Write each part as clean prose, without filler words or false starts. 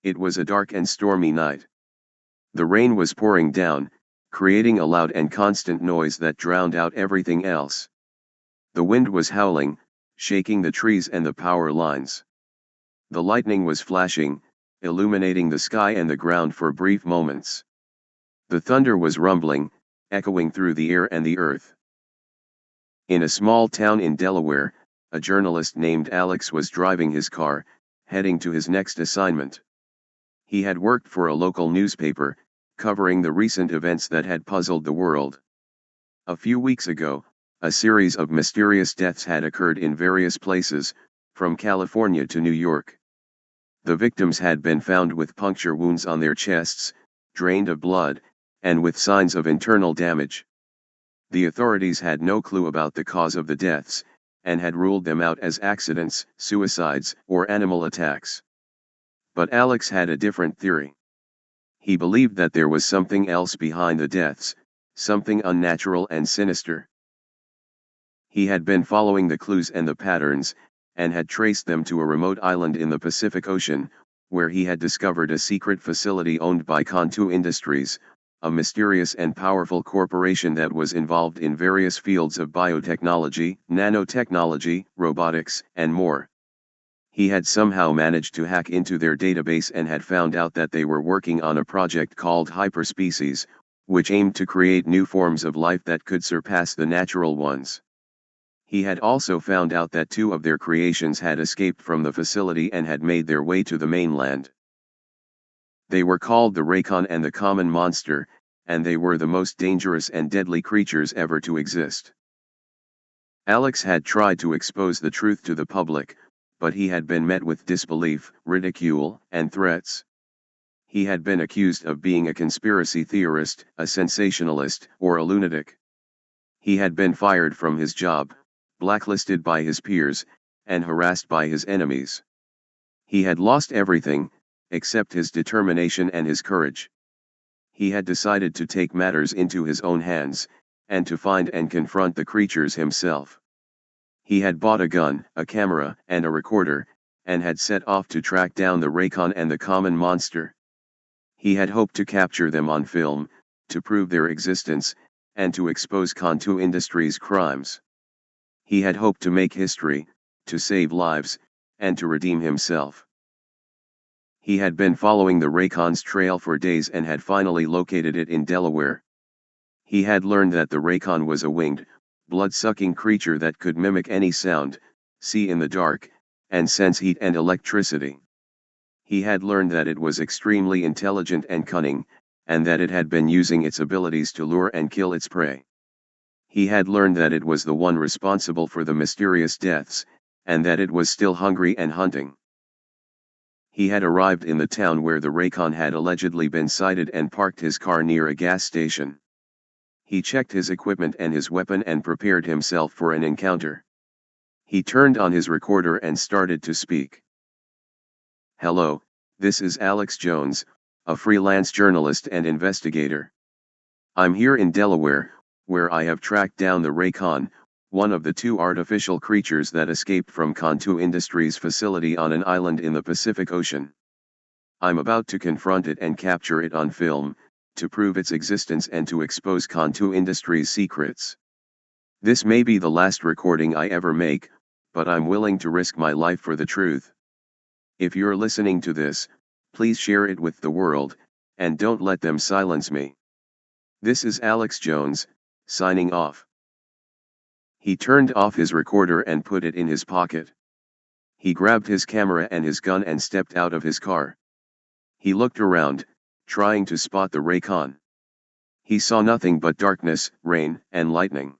It was a dark and stormy night. The rain was pouring down, creating a loud and constant noise that drowned out everything else. The wind was howling, shaking the trees and the power lines. The lightning was flashing, illuminating the sky and the ground for brief moments. The thunder was rumbling, echoing through the air and the earth. In a small town in Delaware, a journalist named Alex was driving his car, heading to his next assignment. He had worked for a local newspaper, covering the recent events that had puzzled the world. A few weeks ago, a series of mysterious deaths had occurred in various places, from California to New York. The victims had been found with puncture wounds on their chests, drained of blood, and with signs of internal damage. The authorities had no clue about the cause of the deaths, and had ruled them out as accidents, suicides, or animal attacks. But Alex had a different theory. He believed that there was something else behind the deaths, something unnatural and sinister. He had been following the clues and the patterns, and had traced them to a remote island in the Pacific Ocean, where he had discovered a secret facility owned by Kontoo Industries, a mysterious and powerful corporation that was involved in various fields of biotechnology, nanotechnology, robotics, and more. He had somehow managed to hack into their database and had found out that they were working on a project called Hyperspecies, which aimed to create new forms of life that could surpass the natural ones. He had also found out that two of their creations had escaped from the facility and had made their way to the mainland. They were called the Raycon and the Common Monster, and they were the most dangerous and deadly creatures ever to exist. Alex had tried to expose the truth to the public, but he had been met with disbelief, ridicule, and threats. He had been accused of being a conspiracy theorist, a sensationalist, or a lunatic. He had been fired from his job, blacklisted by his peers, and harassed by his enemies. He had lost everything, except his determination and his courage. He had decided to take matters into his own hands, and to find and confront the creatures himself. He had bought a gun, a camera, and a recorder, and had set off to track down the Raycon and the Common Monster. He had hoped to capture them on film, to prove their existence, and to expose Kontoo Industries' crimes. He had hoped to make history, to save lives, and to redeem himself. He had been following the Raycon's trail for days and had finally located it in Delaware. He had learned that the Raycon was a winged, blood-sucking creature that could mimic any sound, see in the dark, and sense heat and electricity. He had learned that it was extremely intelligent and cunning, and that it had been using its abilities to lure and kill its prey. He had learned that it was the one responsible for the mysterious deaths, and that it was still hungry and hunting. He had arrived in the town where the Raycon had allegedly been sighted and parked his car near a gas station. He checked his equipment and his weapon and prepared himself for an encounter. He turned on his recorder and started to speak. "Hello, this is Alex Jones, a freelance journalist and investigator. I'm here in Delaware, where I have tracked down the Raycon, one of the two artificial creatures that escaped from Kontoo Industries' facility on an island in the Pacific Ocean. I'm about to confront it and capture it on film, to prove its existence and to expose Kontoo Industries' secrets. This may be the last recording I ever make, but I'm willing to risk my life for the truth. If you're listening to this, please share it with the world, and don't let them silence me. This is Alex Jones, signing off." He turned off his recorder and put it in his pocket. He grabbed his camera and his gun and stepped out of his car. He looked around, trying to spot the Raycon. He saw nothing but darkness, rain, and lightning.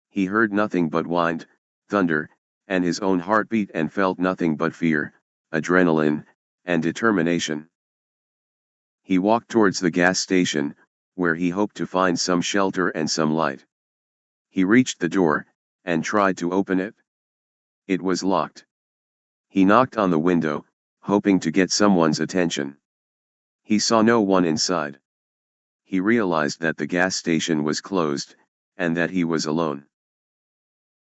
He heard nothing but wind, thunder, and his own heartbeat and felt nothing but fear, adrenaline, and determination. He walked towards the gas station, where he hoped to find some shelter and some light. He reached the door, and tried to open it. It was locked. He knocked on the window, hoping to get someone's attention. He saw no one inside. He realized that the gas station was closed, and that he was alone.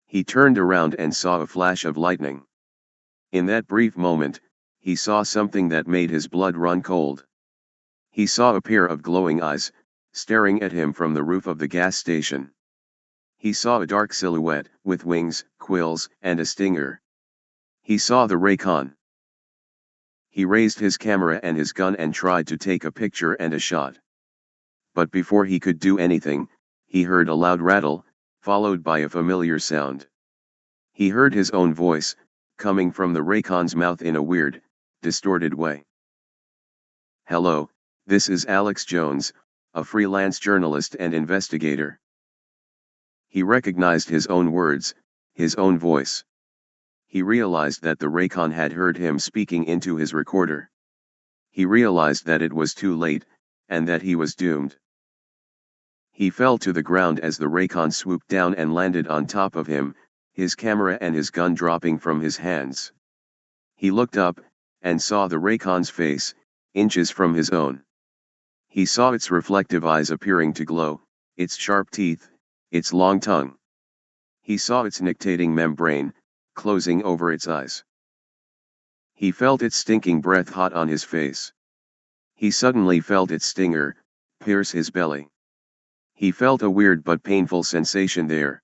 He turned around and saw a flash of lightning. In that brief moment, he saw something that made his blood run cold. He saw a pair of glowing eyes, staring at him from the roof of the gas station. He saw a dark silhouette, with wings, quills, and a stinger. He saw the Raycon. He raised his camera and his gun and tried to take a picture and a shot. But before he could do anything, he heard a loud rattle, followed by a familiar sound. He heard his own voice, coming from the Raycon's mouth in a weird, distorted way. "Hello, this is Alex Jones, a freelance journalist and investigator." He recognized his own words, his own voice. He realized that the Raycon had heard him speaking into his recorder. He realized that it was too late, and that he was doomed. He fell to the ground as the Raycon swooped down and landed on top of him, his camera and his gun dropping from his hands. He looked up, and saw the Raycon's face, inches from his own. He saw its reflective eyes appearing to glow, its sharp teeth, its long tongue. He saw its nictitating membrane, closing over its eyes. He felt its stinking breath hot on his face. He suddenly felt its stinger pierce his belly. He felt a weird but painful sensation there.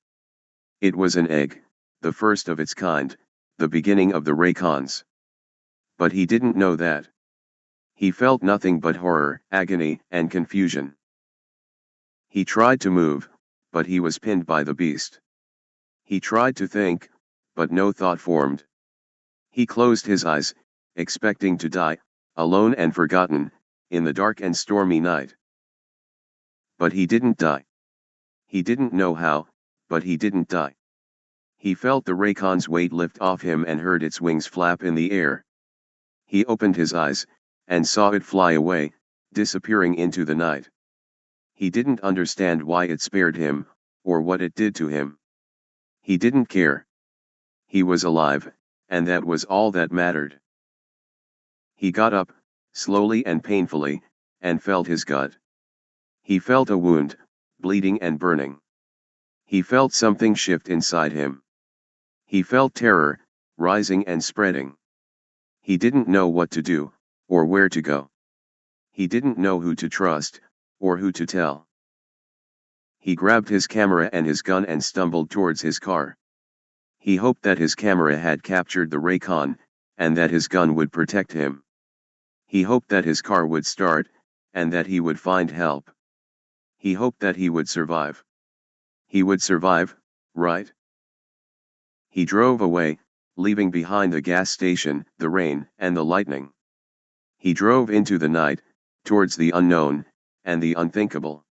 It was an egg, the first of its kind, the beginning of the Raycons. But he didn't know that. He felt nothing but horror, agony, and confusion. He tried to move, but he was pinned by the beast. He tried to think, but no thought formed. He closed his eyes, expecting to die, alone and forgotten, in the dark and stormy night. But he didn't die. He didn't know how, but he didn't die. He felt the Raycon's weight lift off him and heard its wings flap in the air. He opened his eyes, and saw it fly away, disappearing into the night. He didn't understand why it spared him, or what it did to him. He didn't care. He was alive, and that was all that mattered. He got up, slowly and painfully, and felt his gut. He felt a wound, bleeding and burning. He felt something shift inside him. He felt terror, rising and spreading. He didn't know what to do, or where to go. He didn't know who to trust, or who to tell. He grabbed his camera and his gun and stumbled towards his car. He hoped that his camera had captured the Raycon, and that his gun would protect him. He hoped that his car would start, and that he would find help. He hoped that he would survive. He would survive, right? He drove away, leaving behind the gas station, the rain, and the lightning. He drove into the night, towards the unknown, and the unthinkable.